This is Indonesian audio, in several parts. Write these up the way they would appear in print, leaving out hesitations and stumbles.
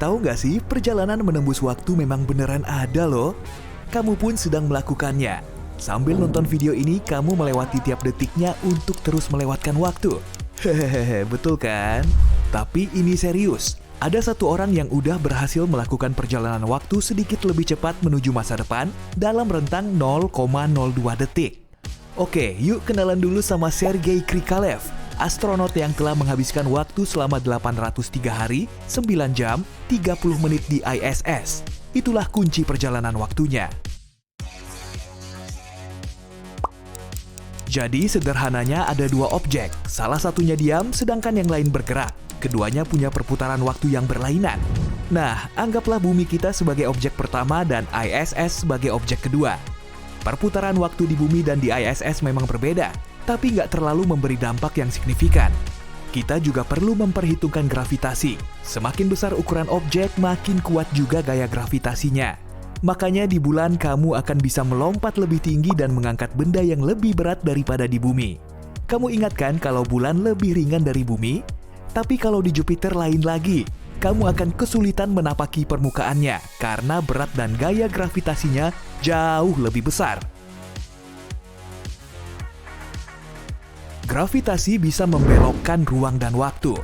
Tahu nggak sih, perjalanan menembus waktu memang beneran ada loh. Kamu pun sedang melakukannya. Sambil nonton video ini, kamu melewati tiap detiknya untuk terus melewatkan waktu. Hehehe, betul kan? Tapi ini serius. Ada satu orang yang udah berhasil melakukan perjalanan waktu sedikit lebih cepat menuju masa depan dalam rentang 0,02 detik. Oke, yuk kenalan dulu sama Sergei Krikalev, astronot yang telah menghabiskan waktu selama 803 hari, 9 jam, 30 menit di ISS. Itulah kunci perjalanan waktunya. Jadi sederhananya ada dua objek, salah satunya diam sedangkan yang lain bergerak. Keduanya punya perputaran waktu yang berlainan. Nah, anggaplah bumi kita sebagai objek pertama dan ISS sebagai objek kedua. Perputaran waktu di bumi dan di ISS memang berbeda, tapi nggak terlalu memberi dampak yang signifikan. Kita juga perlu memperhitungkan gravitasi. Semakin besar ukuran objek, makin kuat juga gaya gravitasinya. Makanya di bulan kamu akan bisa melompat lebih tinggi dan mengangkat benda yang lebih berat daripada di bumi. Kamu ingat kan kalau bulan lebih ringan dari bumi? Tapi kalau di Jupiter lain lagi, kamu akan kesulitan menapaki permukaannya karena berat dan gaya gravitasinya jauh lebih besar. Gravitasi bisa membelokkan ruang dan waktu.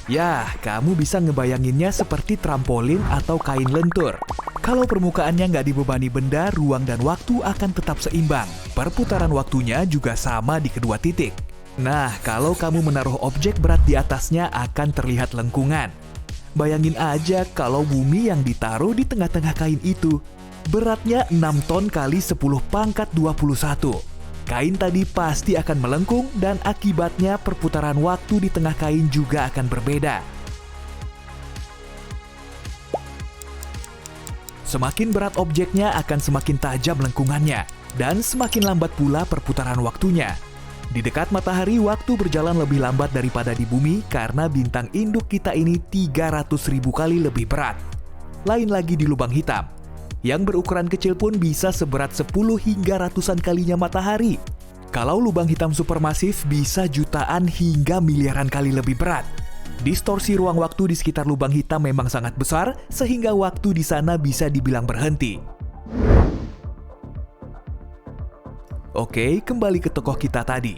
Ya, kamu bisa ngebayanginnya seperti trampolin atau kain lentur. Kalau permukaannya nggak dibebani benda, ruang dan waktu akan tetap seimbang. Perputaran waktunya juga sama di kedua titik. Nah, kalau kamu menaruh objek berat di atasnya akan terlihat lengkungan. Bayangin aja kalau bumi yang ditaruh di tengah-tengah kain itu. Beratnya 6 ton kali 10 pangkat 21. Kain tadi pasti akan melengkung dan akibatnya perputaran waktu di tengah kain juga akan berbeda. Semakin berat objeknya akan semakin tajam lengkungannya dan semakin lambat pula perputaran waktunya. Di dekat matahari, waktu berjalan lebih lambat daripada di bumi karena bintang induk kita ini 300.000 kali lebih berat. Lain lagi di lubang hitam. Yang berukuran kecil pun bisa seberat 10 hingga ratusan kalinya matahari. Kalau lubang hitam supermasif bisa jutaan hingga miliaran kali lebih berat. Distorsi ruang waktu di sekitar lubang hitam memang sangat besar, sehingga waktu di sana bisa dibilang berhenti. Oke, kembali ke tokoh kita tadi.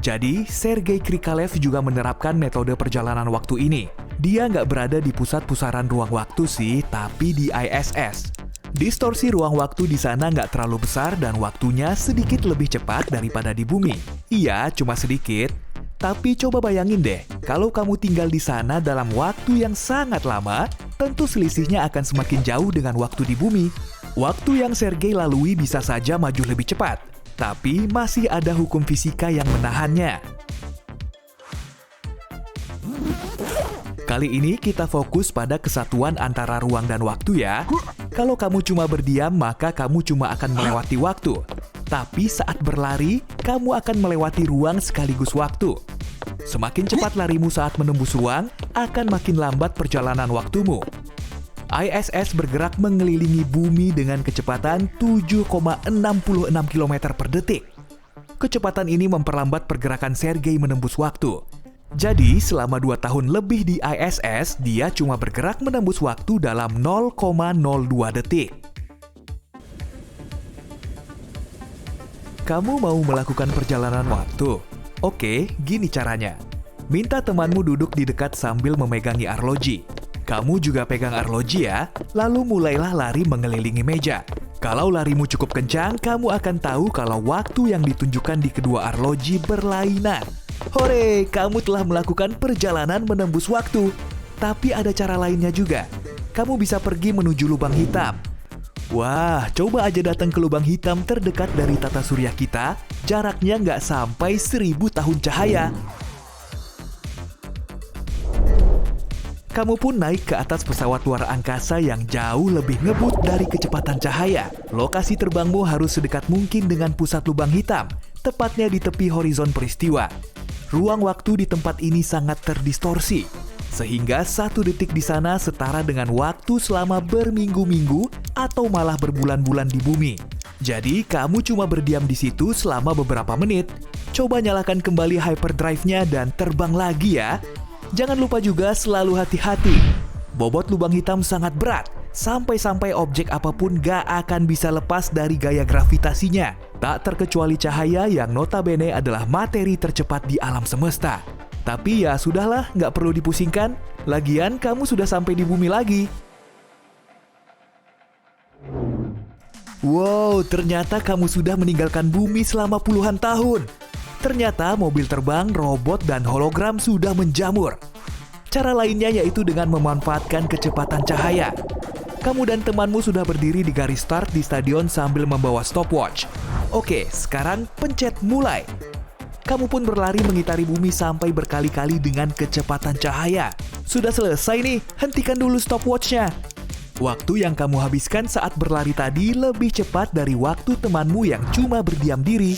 Jadi, Sergei Krikalev juga menerapkan metode perjalanan waktu ini. Dia nggak berada di pusat pusaran ruang waktu sih, tapi di ISS. Distorsi ruang waktu di sana nggak terlalu besar dan waktunya sedikit lebih cepat daripada di bumi. Iya, cuma sedikit. Tapi coba bayangin deh, kalau kamu tinggal di sana dalam waktu yang sangat lama, tentu selisihnya akan semakin jauh dengan waktu di bumi. Waktu yang Sergei lalui bisa saja maju lebih cepat, tapi masih ada hukum fisika yang menahannya. Kali ini kita fokus pada kesatuan antara ruang dan waktu ya. Kalau kamu cuma berdiam, maka kamu cuma akan melewati waktu. Tapi saat berlari, kamu akan melewati ruang sekaligus waktu. Semakin cepat larimu saat menembus ruang, akan makin lambat perjalanan waktumu. ISS bergerak mengelilingi bumi dengan kecepatan 7,66 km per detik. Kecepatan ini memperlambat pergerakan Sergei menembus waktu. Jadi, selama 2 tahun lebih di ISS, dia cuma bergerak menembus waktu dalam 0,02 detik. Kamu mau melakukan perjalanan waktu? Oke, gini caranya. Minta temanmu duduk di dekat sambil memegangi arloji. Kamu juga pegang arloji ya, lalu mulailah lari mengelilingi meja. Kalau larimu cukup kencang, kamu akan tahu kalau waktu yang ditunjukkan di kedua arloji berlainan. Hore, kamu telah melakukan perjalanan menembus waktu. Tapi ada cara lainnya juga. Kamu bisa pergi menuju lubang hitam. Wah, coba aja datang ke lubang hitam terdekat dari tata surya kita. Jaraknya nggak sampai 1000 tahun cahaya. Kamu pun naik ke atas pesawat luar angkasa yang jauh lebih ngebut dari kecepatan cahaya. Lokasi terbangmu harus sedekat mungkin dengan pusat lubang hitam, tepatnya di tepi horizon peristiwa. Ruang waktu di tempat ini sangat terdistorsi, sehingga 1 detik di sana setara dengan waktu selama berminggu-minggu atau malah berbulan-bulan di bumi. Jadi, kamu cuma berdiam di situ selama beberapa menit. Coba nyalakan kembali hyperdrive-nya dan terbang lagi ya. Jangan lupa juga selalu hati-hati. Bobot lubang hitam sangat berat, sampai-sampai objek apapun gak akan bisa lepas dari gaya gravitasinya. Tak terkecuali cahaya yang notabene adalah materi tercepat di alam semesta. Tapi ya sudahlah, gak perlu dipusingkan. Lagian kamu sudah sampai di bumi lagi. Wow, ternyata kamu sudah meninggalkan bumi selama puluhan tahun. Ternyata mobil terbang, robot, dan hologram sudah menjamur. Cara lainnya yaitu dengan memanfaatkan kecepatan cahaya. Kamu dan temanmu sudah berdiri di garis start di stadion sambil membawa stopwatch. Oke, sekarang pencet mulai. Kamu pun berlari mengitari bumi sampai berkali-kali dengan kecepatan cahaya. Sudah selesai nih, hentikan dulu stopwatchnya. Waktu yang kamu habiskan saat berlari tadi lebih cepat dari waktu temanmu yang cuma berdiam diri.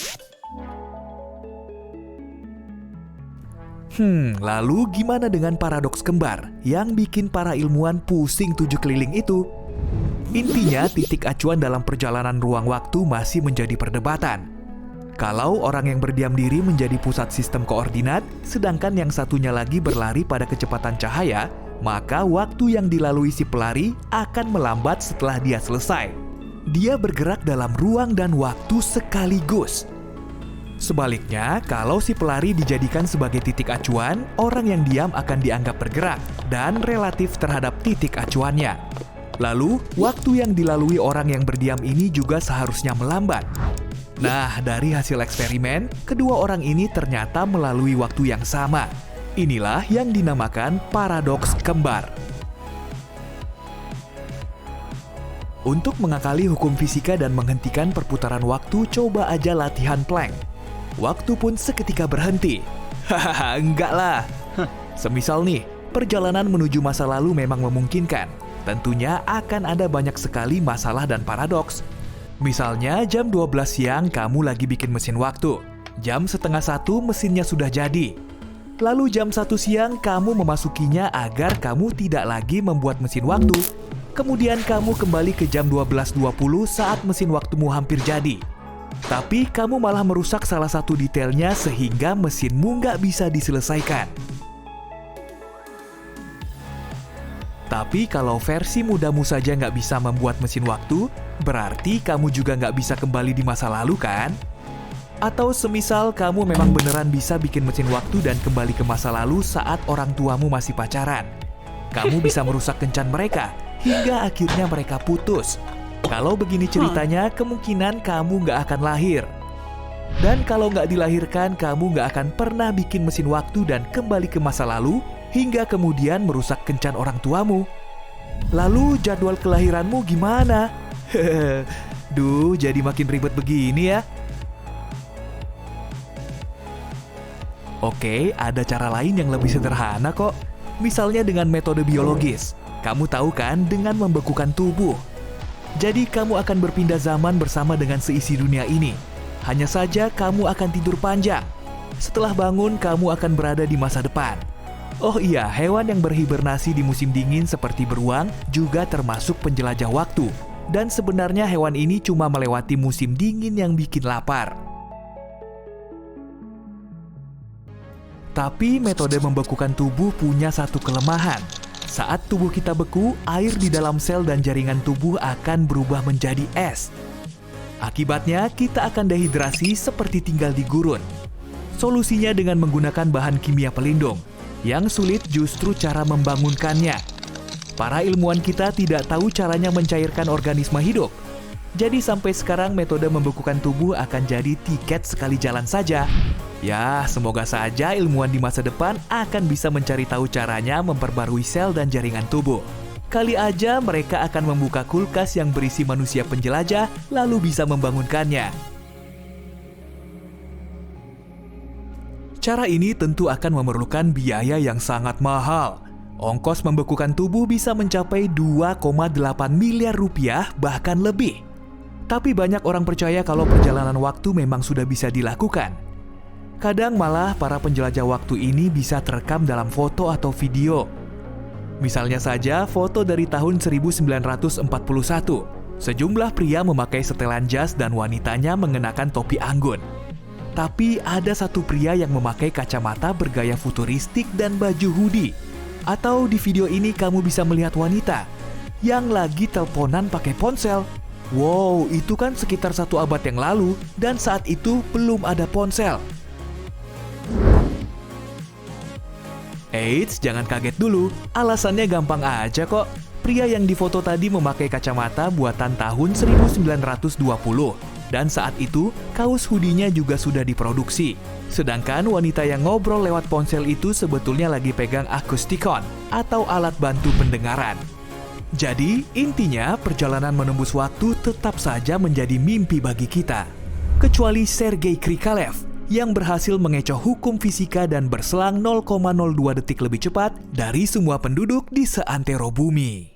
Lalu gimana dengan paradoks kembar yang bikin para ilmuwan pusing 7 keliling itu? Intinya, titik acuan dalam perjalanan ruang waktu masih menjadi perdebatan. Kalau orang yang berdiam diri menjadi pusat sistem koordinat, sedangkan yang satunya lagi berlari pada kecepatan cahaya, maka waktu yang dilalui si pelari akan melambat setelah dia selesai. Dia bergerak dalam ruang dan waktu sekaligus. Sebaliknya, kalau si pelari dijadikan sebagai titik acuan, orang yang diam akan dianggap bergerak dan relatif terhadap titik acuannya. Lalu, waktu yang dilalui orang yang berdiam ini juga seharusnya melambat. Nah, dari hasil eksperimen, kedua orang ini ternyata melalui waktu yang sama. Inilah yang dinamakan paradoks kembar. Untuk mengakali hukum fisika dan menghentikan perputaran waktu, coba aja latihan plank. Waktu pun seketika berhenti. Hahaha, enggak lah. Semisal nih, perjalanan menuju masa lalu memang memungkinkan. Tentunya akan ada banyak sekali masalah dan paradoks. Misalnya jam 12 siang kamu lagi bikin mesin waktu. Jam 12:30 mesinnya sudah jadi. Lalu jam 1 siang kamu memasukinya agar kamu tidak lagi membuat mesin waktu. Kemudian kamu kembali ke jam 12:20 saat mesin waktumu hampir jadi. Tapi kamu malah merusak salah satu detailnya sehingga mesinmu nggak bisa diselesaikan. Tapi kalau versi mudamu saja nggak bisa membuat mesin waktu, berarti kamu juga nggak bisa kembali di masa lalu kan? Atau semisal kamu memang beneran bisa bikin mesin waktu dan kembali ke masa lalu saat orang tuamu masih pacaran. Kamu bisa merusak kencan mereka, hingga akhirnya mereka putus. Kalau begini ceritanya, kemungkinan kamu nggak akan lahir. Dan kalau nggak dilahirkan, kamu nggak akan pernah bikin mesin waktu dan kembali ke masa lalu, hingga kemudian merusak kencan orang tuamu. Lalu jadwal kelahiranmu gimana? Duh, jadi makin ribet begini ya. Oke, ada cara lain yang lebih sederhana kok. Misalnya dengan metode biologis. Kamu tahu kan, dengan membekukan tubuh. Jadi kamu akan berpindah zaman bersama dengan seisi dunia ini. Hanya saja kamu akan tidur panjang. Setelah bangun, kamu akan berada di masa depan. Oh iya, hewan yang berhibernasi di musim dingin seperti beruang juga termasuk penjelajah waktu. Dan sebenarnya hewan ini cuma melewati musim dingin yang bikin lapar. Tapi metode membekukan tubuh punya satu kelemahan. Saat tubuh kita beku, air di dalam sel dan jaringan tubuh akan berubah menjadi es. Akibatnya, kita akan dehidrasi seperti tinggal di gurun. Solusinya dengan menggunakan bahan kimia pelindung. Yang sulit justru cara membangunkannya. Para ilmuwan kita tidak tahu caranya mencairkan organisme hidup. Jadi sampai sekarang metode membekukan tubuh akan jadi tiket sekali jalan saja. Ya, semoga saja ilmuwan di masa depan akan bisa mencari tahu caranya memperbarui sel dan jaringan tubuh. Kali aja mereka akan membuka kulkas yang berisi manusia penjelajah, lalu bisa membangunkannya. Cara ini tentu akan memerlukan biaya yang sangat mahal. Ongkos membekukan tubuh bisa mencapai 2,8 miliar rupiah, bahkan lebih. Tapi banyak orang percaya kalau perjalanan waktu memang sudah bisa dilakukan. Kadang malah para penjelajah waktu ini bisa terekam dalam foto atau video. Misalnya saja foto dari tahun 1941. Sejumlah pria memakai setelan jas dan wanitanya mengenakan topi anggun. Tapi ada satu pria yang memakai kacamata bergaya futuristik dan baju hoodie. Atau di video ini kamu bisa melihat wanita yang lagi teleponan pakai ponsel. Wow, itu kan sekitar 1 abad yang lalu dan saat itu belum ada ponsel. Eits, jangan kaget dulu, alasannya gampang aja kok. Pria yang difoto tadi memakai kacamata buatan tahun 1920. Dan saat itu, kaos hoodie-nya juga sudah diproduksi. Sedangkan wanita yang ngobrol lewat ponsel itu sebetulnya lagi pegang akustikon atau alat bantu pendengaran. Jadi, intinya perjalanan menembus waktu tetap saja menjadi mimpi bagi kita. Kecuali Sergei Krikalev yang berhasil mengecoh hukum fisika dan berselang 0,02 detik lebih cepat dari semua penduduk di seantero bumi.